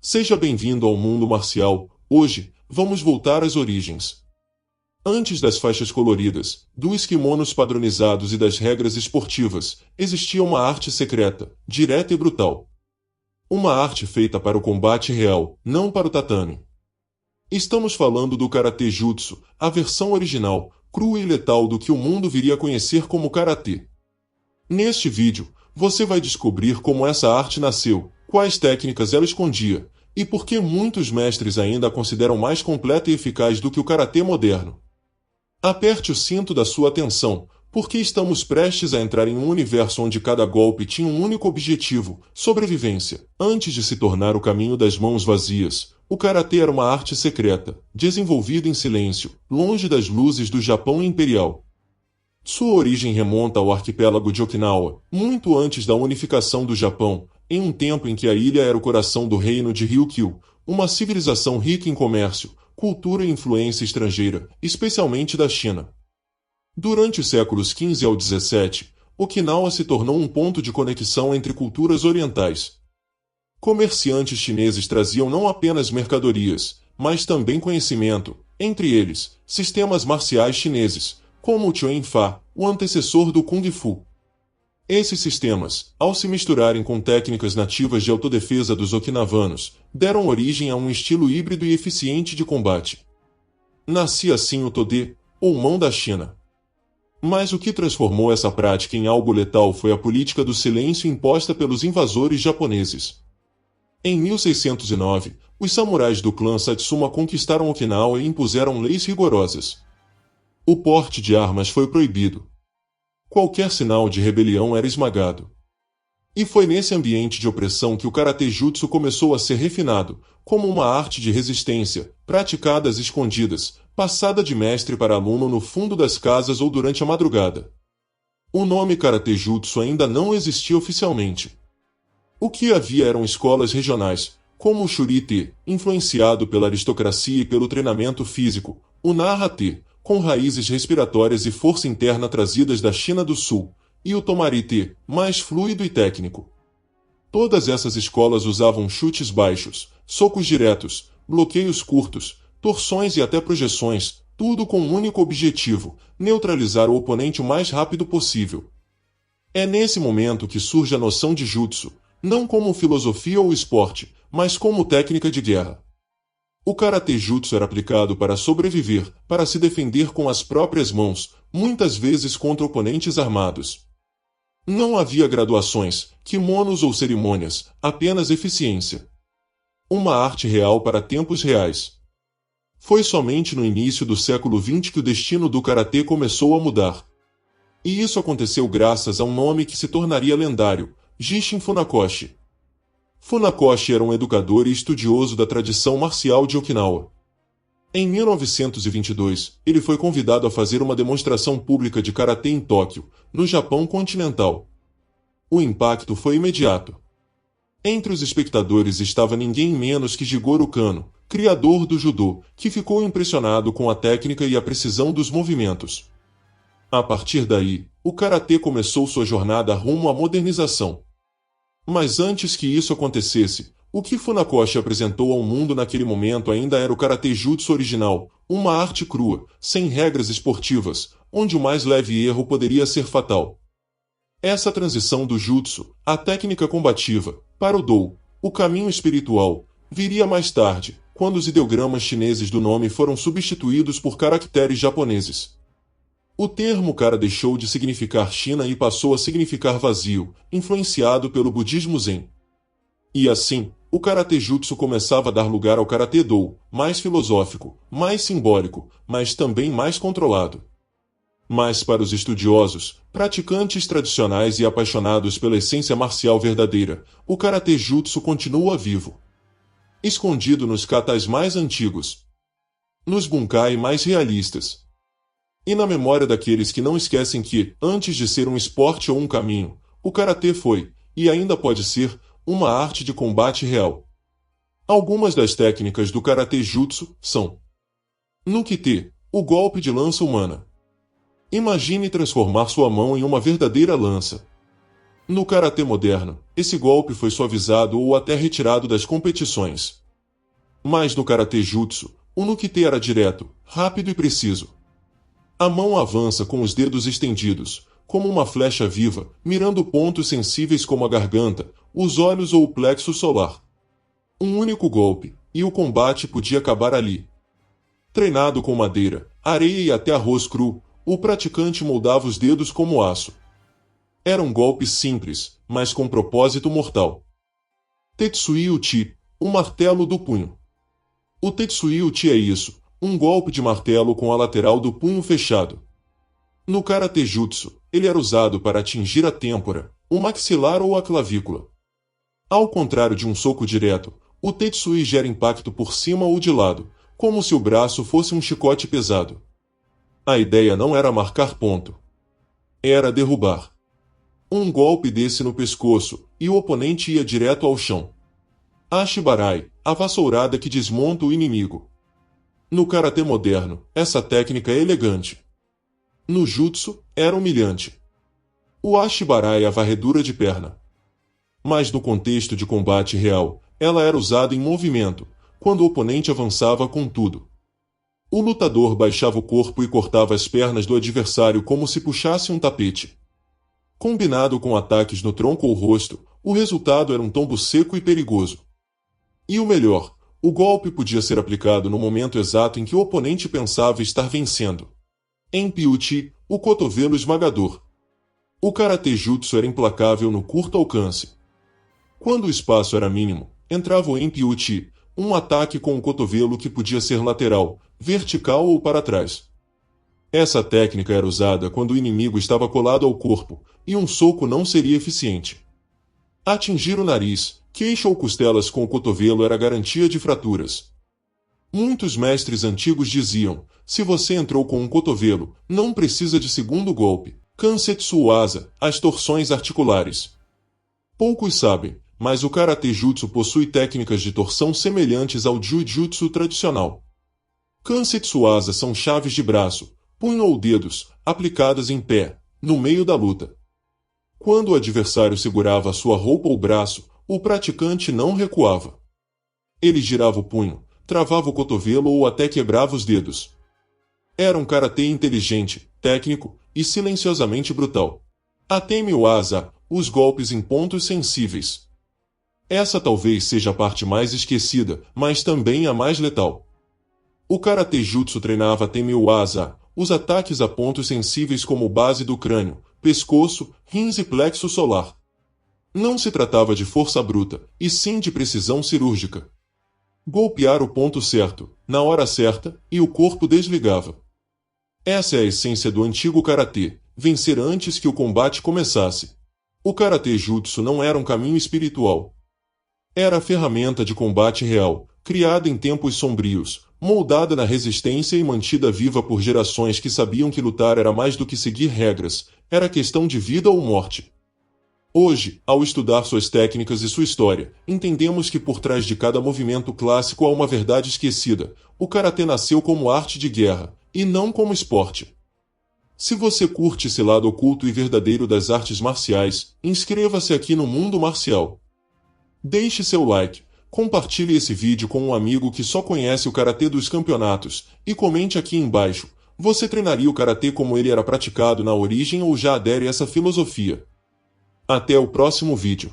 Seja bem-vindo ao mundo marcial. Hoje, vamos voltar às origens. Antes das faixas coloridas, dos kimonos padronizados e das regras esportivas, existia uma arte secreta, direta e brutal. Uma arte feita para o combate real, não para o tatame. Estamos falando do Karate Jutsu, a versão original, crua e letal do que o mundo viria a conhecer como Karatê. Neste vídeo, você vai descobrir como essa arte nasceu, quais técnicas ela escondia, e por que muitos mestres ainda a consideram mais completa e eficaz do que o Karatê moderno. Aperte o cinto da sua atenção, porque estamos prestes a entrar em um universo onde cada golpe tinha um único objetivo, sobrevivência. Antes de se tornar o caminho das mãos vazias, o Karatê era uma arte secreta, desenvolvida em silêncio, longe das luzes do Japão imperial. Sua origem remonta ao arquipélago de Okinawa, muito antes da unificação do Japão, em um tempo em que a ilha era o coração do reino de Ryukyu, uma civilização rica em comércio, cultura e influência estrangeira, especialmente da China. Durante os séculos XV ao XVII, Okinawa se tornou um ponto de conexão entre culturas orientais. Comerciantes chineses traziam não apenas mercadorias, mas também conhecimento, entre eles, sistemas marciais chineses, como o Chuan Fa, o antecessor do Kung Fu. Esses sistemas, ao se misturarem com técnicas nativas de autodefesa dos okinavanos, deram origem a um estilo híbrido e eficiente de combate. Nascia assim o Tode, ou mão da China. Mas o que transformou essa prática em algo letal foi a política do silêncio imposta pelos invasores japoneses. Em 1609, os samurais do clã Satsuma conquistaram Okinawa e impuseram leis rigorosas. O porte de armas foi proibido. Qualquer sinal de rebelião era esmagado. E foi nesse ambiente de opressão que o Karate Jutsu começou a ser refinado, como uma arte de resistência, praticada às escondidas, passada de mestre para aluno no fundo das casas ou durante a madrugada. O nome Karate Jutsu ainda não existia oficialmente. O que havia eram escolas regionais, como o Shuri-te, influenciado pela aristocracia e pelo treinamento físico, o Naha-te, com raízes respiratórias e força interna trazidas da China do Sul, e o Tomari-te, mais fluido e técnico. Todas essas escolas usavam chutes baixos, socos diretos, bloqueios curtos, torções e até projeções, tudo com um único objetivo: neutralizar o oponente o mais rápido possível. É nesse momento que surge a noção de jutsu, não como filosofia ou esporte, mas como técnica de guerra. O Karate Jutsu era aplicado para sobreviver, para se defender com as próprias mãos, muitas vezes contra oponentes armados. Não havia graduações, kimonos ou cerimônias, apenas eficiência. Uma arte real para tempos reais. Foi somente no início do século XX que o destino do Karatê começou a mudar. E isso aconteceu graças a um nome que se tornaria lendário: Gishin Funakoshi. Funakoshi era um educador e estudioso da tradição marcial de Okinawa. Em 1922, ele foi convidado a fazer uma demonstração pública de karatê em Tóquio, no Japão continental. O impacto foi imediato. Entre os espectadores estava ninguém menos que Jigoro Kano, criador do judô, que ficou impressionado com a técnica e a precisão dos movimentos. A partir daí, o karatê começou sua jornada rumo à modernização. Mas antes que isso acontecesse, o que Funakoshi apresentou ao mundo naquele momento ainda era o Karate Jutsu original, uma arte crua, sem regras esportivas, onde o mais leve erro poderia ser fatal. Essa transição do Jutsu, a técnica combativa, para o Dou, o caminho espiritual, viria mais tarde, quando os ideogramas chineses do nome foram substituídos por caracteres japoneses. O termo Kara deixou de significar China e passou a significar vazio, influenciado pelo budismo Zen. E assim, o Karate Jutsu começava a dar lugar ao Karate Do, mais filosófico, mais simbólico, mas também mais controlado. Mas para os estudiosos, praticantes tradicionais e apaixonados pela essência marcial verdadeira, o Karate Jutsu continua vivo. Escondido nos katas mais antigos, nos bunkai mais realistas, e na memória daqueles que não esquecem que, antes de ser um esporte ou um caminho, o karatê foi, e ainda pode ser, uma arte de combate real. Algumas das técnicas do Karate Jutsu são: Nuki-te, o golpe de lança humana. Imagine transformar sua mão em uma verdadeira lança. No karatê moderno, esse golpe foi suavizado ou até retirado das competições. Mas no karatê jutsu, o no-kite era direto, rápido e preciso. A mão avança com os dedos estendidos, como uma flecha viva, mirando pontos sensíveis como a garganta, os olhos ou o plexo solar. Um único golpe, e o combate podia acabar ali. Treinado com madeira, areia e até arroz cru, o praticante moldava os dedos como aço. Era um golpe simples, mas com propósito mortal. Tetsui-uchi, o martelo do punho. O Tetsui-uchi é isso, um golpe de martelo com a lateral do punho fechado. No karatê jutsu, ele era usado para atingir a têmpora, o maxilar ou a clavícula. Ao contrário de um soco direto, o Tetsui gera impacto por cima ou de lado, como se o braço fosse um chicote pesado. A ideia não era marcar ponto. Era derrubar. Um golpe desse no pescoço, e o oponente ia direto ao chão. Ashibarai, a vassourada que desmonta o inimigo. No karatê moderno, essa técnica é elegante. No jutsu, era humilhante. O Ashibarai é a varredura de perna. Mas no contexto de combate real, ela era usada em movimento, quando o oponente avançava com tudo. O lutador baixava o corpo e cortava as pernas do adversário como se puxasse um tapete. Combinado com ataques no tronco ou rosto, o resultado era um tombo seco e perigoso. E o melhor, o golpe podia ser aplicado no momento exato em que o oponente pensava estar vencendo. Enpi-uchi, o cotovelo esmagador. O karatê jutsu era implacável no curto alcance. Quando o espaço era mínimo, entrava o Enpi-uchi, um ataque com o cotovelo que podia ser lateral, vertical ou para trás. Essa técnica era usada quando o inimigo estava colado ao corpo, e um soco não seria eficiente. Atingir o nariz, queixo ou costelas com o cotovelo era garantia de fraturas. Muitos mestres antigos diziam, se você entrou com um cotovelo, não precisa de segundo golpe. Kansetsu Waza, as torções articulares. Poucos sabem, mas o karatê jutsu possui técnicas de torção semelhantes ao jiu-jitsu tradicional. Kansetsu Waza são chaves de braço, punho ou dedos, aplicadas em pé, no meio da luta. Quando o adversário segurava a sua roupa ou braço, o praticante não recuava. Ele girava o punho, travava o cotovelo ou até quebrava os dedos. Era um karatê inteligente, técnico e silenciosamente brutal. Atemi Waza, os golpes em pontos sensíveis. Essa talvez seja a parte mais esquecida, mas também a mais letal. O karatê jutsu treinava Atemi Waza, os ataques a pontos sensíveis como base do crânio, pescoço, rins e plexo solar. Não se tratava de força bruta, e sim de precisão cirúrgica. Golpear o ponto certo, na hora certa, e o corpo desligava. Essa é a essência do antigo karatê, vencer antes que o combate começasse. O karatê jutsu não era um caminho espiritual. Era a ferramenta de combate real, criada em tempos sombrios, moldada na resistência e mantida viva por gerações que sabiam que lutar era mais do que seguir regras, era questão de vida ou morte. Hoje, ao estudar suas técnicas e sua história, entendemos que por trás de cada movimento clássico há uma verdade esquecida. O karatê nasceu como arte de guerra, e não como esporte. Se você curte esse lado oculto e verdadeiro das artes marciais, inscreva-se aqui no Mundo Marcial. Deixe seu like, compartilhe esse vídeo com um amigo que só conhece o karatê dos campeonatos, e comente aqui embaixo, você treinaria o karatê como ele era praticado na origem ou já adere a essa filosofia? Até o próximo vídeo.